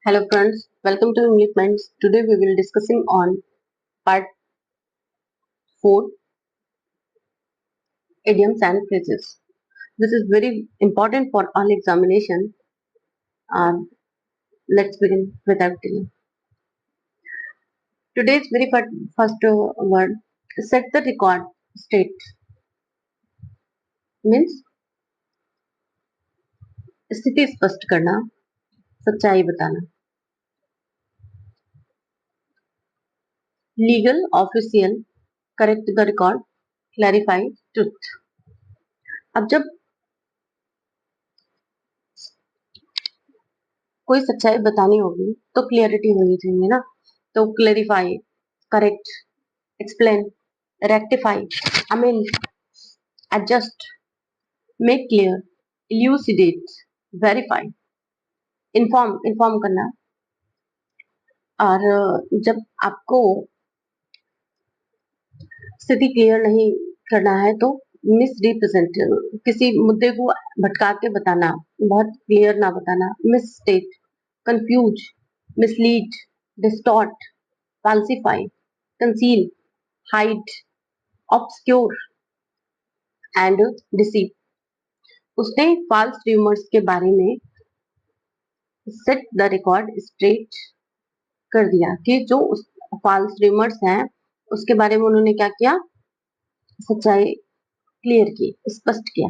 Hello friends, welcome to English Minds. Today we will discussing on part 4 idioms and phrases. This is very important for all examination. Let's begin without delay. Today's very first word, set the record straight, means स्थिति स्पष्ट करना, सच्चाई बताना. Legal, official, correct the record, clarify truth. अब जब कोई सच्चाई बतानी होगी तो क्लियरिटी होनी चाहिए ना. तो clarify, correct, explain, rectify, amend, adjust, make clear, elucidate, verify, inform करना. और जब आपको स्थिति क्लियर नहीं करना है तो मिसरिप्रेजेंट, किसी मुद्दे को भटका के बताना, बहुत क्लियर ना बताना. Misstate, confuse, mislead, distort, falsify, conceal, hide, obscure and deceive. उसने false rumors के बारे में set the record straight कर दिया कि जो false rumors हैं उसके बारे में उन्होंने क्या किया, सच्चाई क्लियर की, स्पष्ट किया.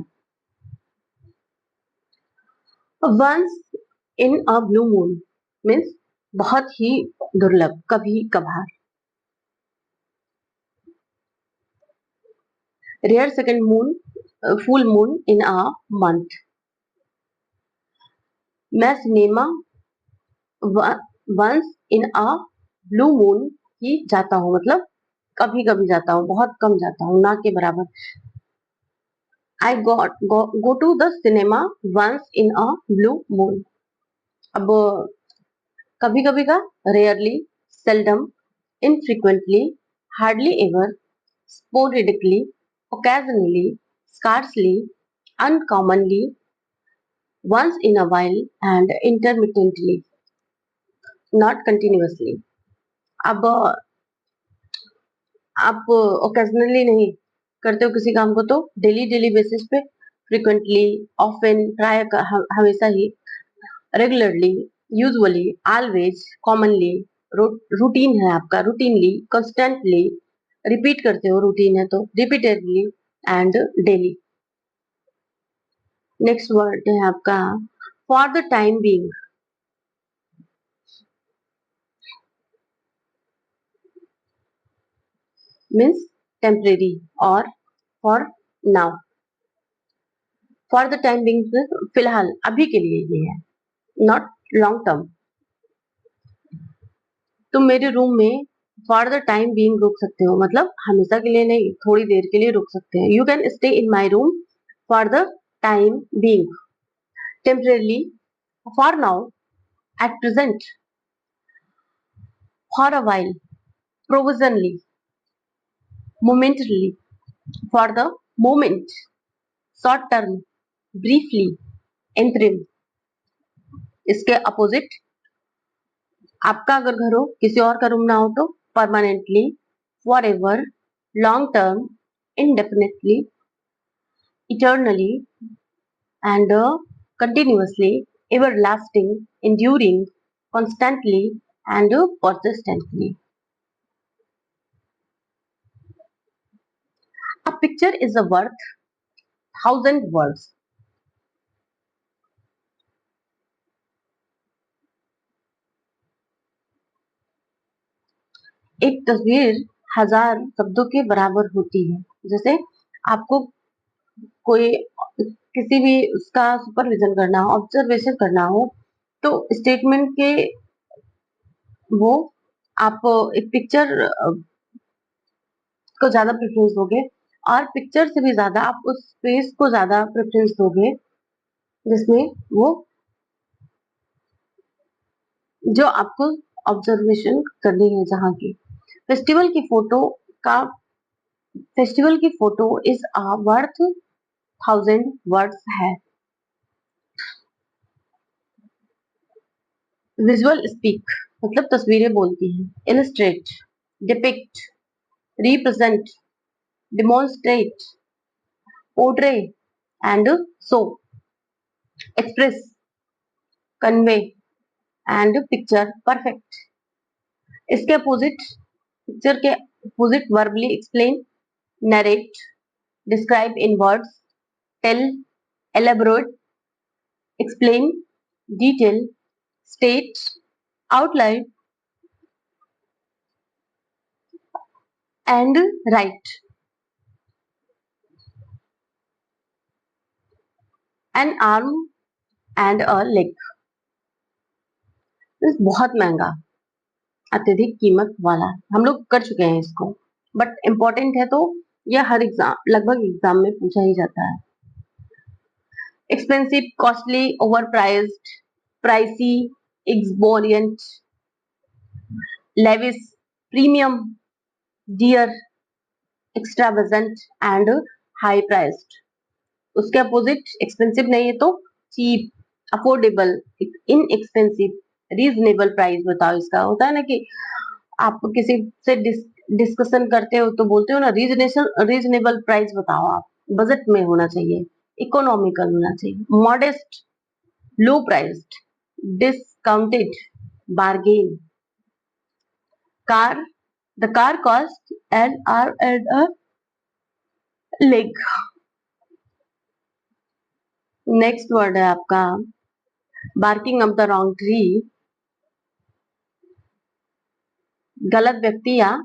Once in a blue moon means बहुत ही दुर्लभ, कभी कभार. Rare second moon, full moon in a month. मैं cinema once in a blue moon ही जाता हूँ, मतलब कभी कभी जाता हूँ, बहुत कम जाता हूँ, ना के बराबर. I go to the cinema once in a blue moon. अब कभी कभी का rarely, seldom, infrequently, hardly ever, sporadically, occasionally, scarcely, uncommonly, once in a while and intermittently, not continuously. अब आप ओकेजनली नहीं करते हो किसी काम को तो डेली डेली बेसिस पे, फ्रिक्वेंटली, ऑफन, प्राय, हमेशा ही, regularly, usually, always, commonly, routine है आपका, रूटीनली, कंस्टेंटली, रिपीट करते हो, रूटीन है तो repeatedly and daily. Next word है आपका for the time being, means temporary और for now. For the time being फिलहाल, अभी के लिए ये है, नॉट लॉन्ग टर्म. तुम मेरे रूम में फॉर द टाइम बीइंग रुक सकते हो, मतलब हमेशा के लिए नहीं, थोड़ी देर के लिए रुक सकते हैं. You can stay in my room for the time being, temporarily, for now, at present, for a while, provisionally, momentarily, for the moment, short term, briefly, interim. इसके अपोजिट, आपका अगर घर हो, किसी और का रूम ना हो तो permanently, for ever, long term, indefinitely, eternally and continuously, everlasting, enduring, constantly and persistently. A picture is a worth thousand words. एक तस्वीर हजार शब्दों के बराबर होती है. जैसे आपको कोई किसी भी उसका सुपरविजन करना हो, ऑब्जर्वेशन करना हो, तो स्टेटमेंट के वो आप एक पिक्चर को ज्यादा प्रेफरेंस दोगे, और पिक्चर से भी ज्यादा आप उस स्पेस को ज्यादा प्रेफरेंस दोगे जिसमें वो जो आपको ऑब्जर्वेशन करनी है, जहाँ की. फेस्टिवल की फोटो का फेस्टिवल की photo is a worth thousand words है. विजुअल स्पीक मतलब तस्वीरें बोलती हैं. Illustrate, depict, represent, demonstrate, portray and show. Express, convey and picture perfect. इसके अपोजिट, पिक्चर के opposite verbally explain, narrate, describe in words, tell, elaborate, explain, detail, state, outline and write. An arm and a leg. बहुत महंगा, अत्यधिक कीमत वाला. हम लोग कर चुके हैं इसको, बट इम्पोर्टेंट है तो यह हर एग्जाम, लगभग एग्जाम में पूछा ही जाता है. Expensive, costly, over priced, pricey, exorbitant, lavish, premium, dear, extravagant and high priced. उसके अपोजिट, एक्सपेंसिव नहीं है तो cheap, affordable, inexpensive, reasonable price बताओ. इसका होता है ना कि आप किसी से डिस्कशन करते हो तो बोलते हो ना, रीजनेबल प्राइस बताओ, आप बजट में होना चाहिए, इकोनॉमिकल होना चाहिए. Modest, low priced, discounted, bargain. Car, the car cost an arm and a leg. Next word है आपका barking up the wrong tree. गलत व्यक्ति या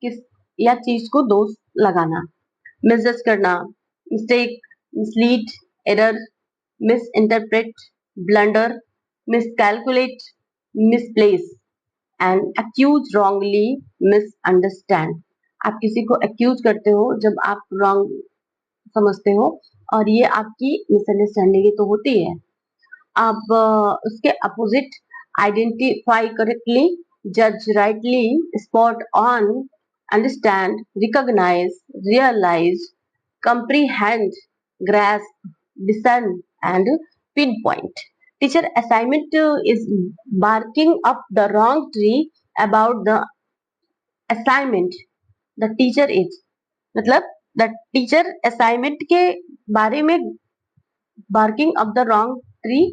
किस या चीज को दोष लगाना. मिसजज करना, mistake, mislead, error, misinterpret, blunder, miscalculate, misplace and accuse wrongly, misunderstand. आप किसी को एक्यूज करते हो जब आप रॉन्ग समझते हो, और ये आपकी मिसअंडरस्टैंडिंग ही तो होती है. अब उसके अपोजिट, आइडेंटिफाई करेक्टली, जज rightly, spot on, understand, recognise, realise, comprehend, grasp, discern and pinpoint. Teacher assignment is barking up the wrong tree about the assignment the teacher is. मतलब the teacher assignment के बारे में barking up the wrong tree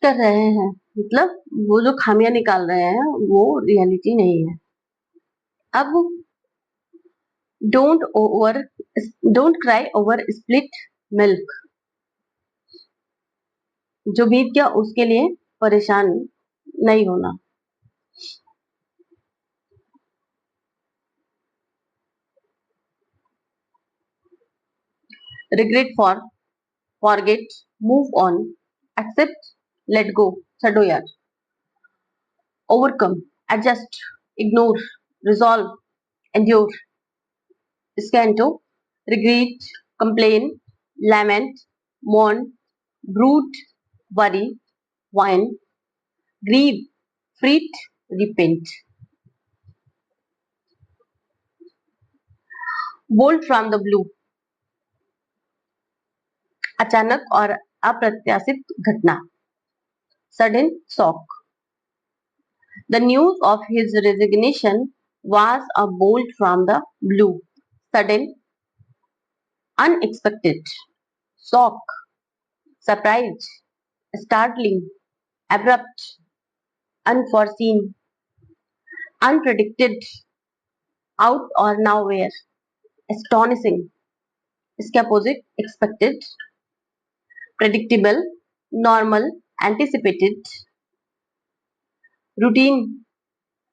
कर रहे हैं. मतलब वो जो खामियां निकाल रहे हैं वो रियलिटी नहीं है. अब don't over don't cry over split milk. जो बीत गया उसके लिए परेशान नहीं होना. Regret for, forget, move on, accept, let go. छो यार. Overcome, adjust, ignore, resolve, endure. स्कैंटो, regret, complain, lament, mourn, brood, worry, whine, grieve, fret, repent. Bolt from the blue, अचानक और अप्रत्याशित घटना. Sudden shock. The news of his resignation was a bolt from the blue. Sudden, unexpected, shock, surprise, startling, abrupt, unforeseen, unpredicted, out or nowhere, astonishing. इसके opposite, expected, predictable, normal, anticipated, routine,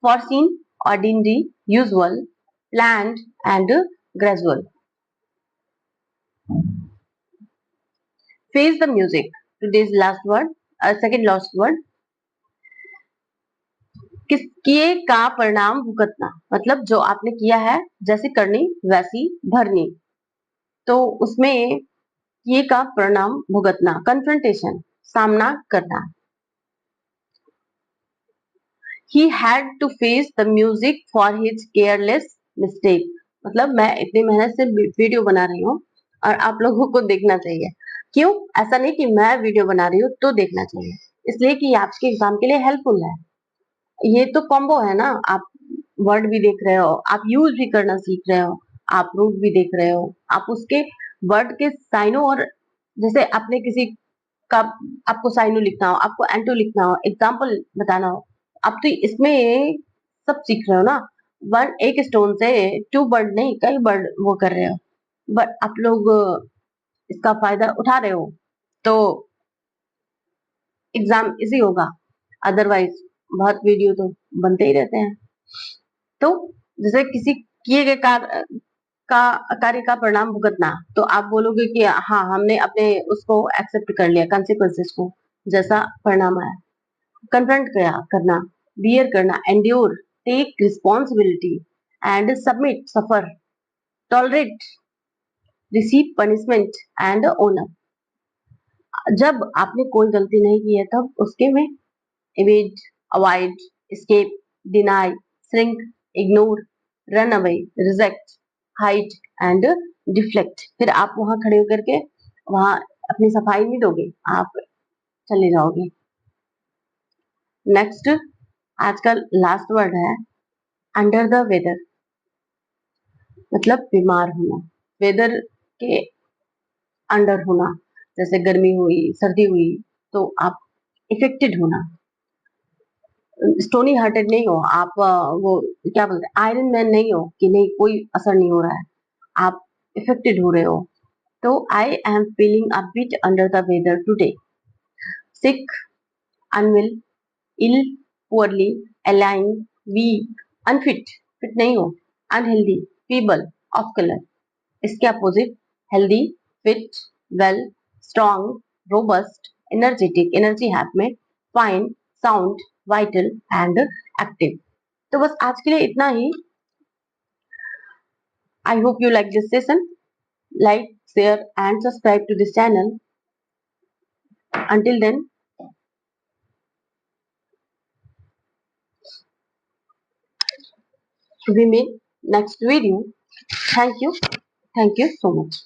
foreseen, ordinary, usual, planned and gradual. Face the music. Today's last word, second last word. किस किए का परिणाम भुगतना, मतलब जो आपने किया है जैसे करनी वैसी भरनी. तो उसमें किए का परिणाम भुगतना, कन्फ्रंटेशन, सामना करना. He had to face the music for his careless mistake. मतलब मैं इतनी मेहनत से वीडियो बना रही हूँ और आप लोगों को देखना चाहिए. क्यों? ऐसा नहीं कि मैं वीडियो बना रही हूँ तो देखना चाहिए, इसलिए कि आपके एग्जाम के लिए हेल्पफुल है। ये तो कॉम्बो है ना, आप वर्ड भी देख रहे हो, आप यूज भी करना सीख रहे हो, आप रूट भी देख रहे हो, आप उसके वर्ड के साइनों और जैसे आपने किसी का आपको साइनो लिखना हो, आपको एंटो लिखना हो, एग्जाम्पल बताना हो, आप तो इसमें सब सीख रहे हो ना। वन एक स्टोन से टू बर्ड नहीं, कई बर्ड वो कर रहे हो, बट आप लोग इसका फायदा उठा रहे हो तो एग्जाम इजी होगा। अदरवाइज बहुत वीडियो तो बनते ही रहते हैं। तो जैसे किसी किए गए कार्य का परिणाम भुगतना, तो आप बोलोगे कि हाँ हमने अपने उसको एक्सेप्ट कर लिया, कॉन्सिक्वेंसेस को, जैसा परिणाम आया। कन्फ्रंट किया करना, बियर करना, endure, take responsibility and submit, suffer, tolerate, receive punishment and honour. जब आपने कोई गलती नहीं की है तब उसके में evade, avoid, escape, deny, shrink, ignore, run away, reject, hide and deflect. फिर आप वहां खड़े होकर के वहां अपनी सफाई नहीं दोगे, आप चले जाओगे। नेक्स्ट, आज का लास्ट वर्ड है अंडर द वेदर, मतलब बीमार होना। वेदर के अंडर होना, जैसे गर्मी हुई, सर्दी हुई, तो आप इफेक्टेड होना। स्टोनी हार्टेड नहीं हो आप, वो क्या बोलते हैं, आयरन मैन नहीं हो कि नहीं कोई असर नहीं हो रहा है, आप इफेक्टेड हो रहे हो। तो I am feeling a bit under the weather today, sick, unwell, ill, poorly, ailing, weak, unfit, fit नहीं हो, अनहेल्दी, फीबल, ऑफ कलर। इसके opposite healthy, fit, well, strong, robust, energetic, energy have में, fine, sound, vital and active. तो बस आज के लिए इतना ही। I hope you like this session. Like, share and subscribe to this channel. Until then, we meet next video. Thank you. Thank you so much.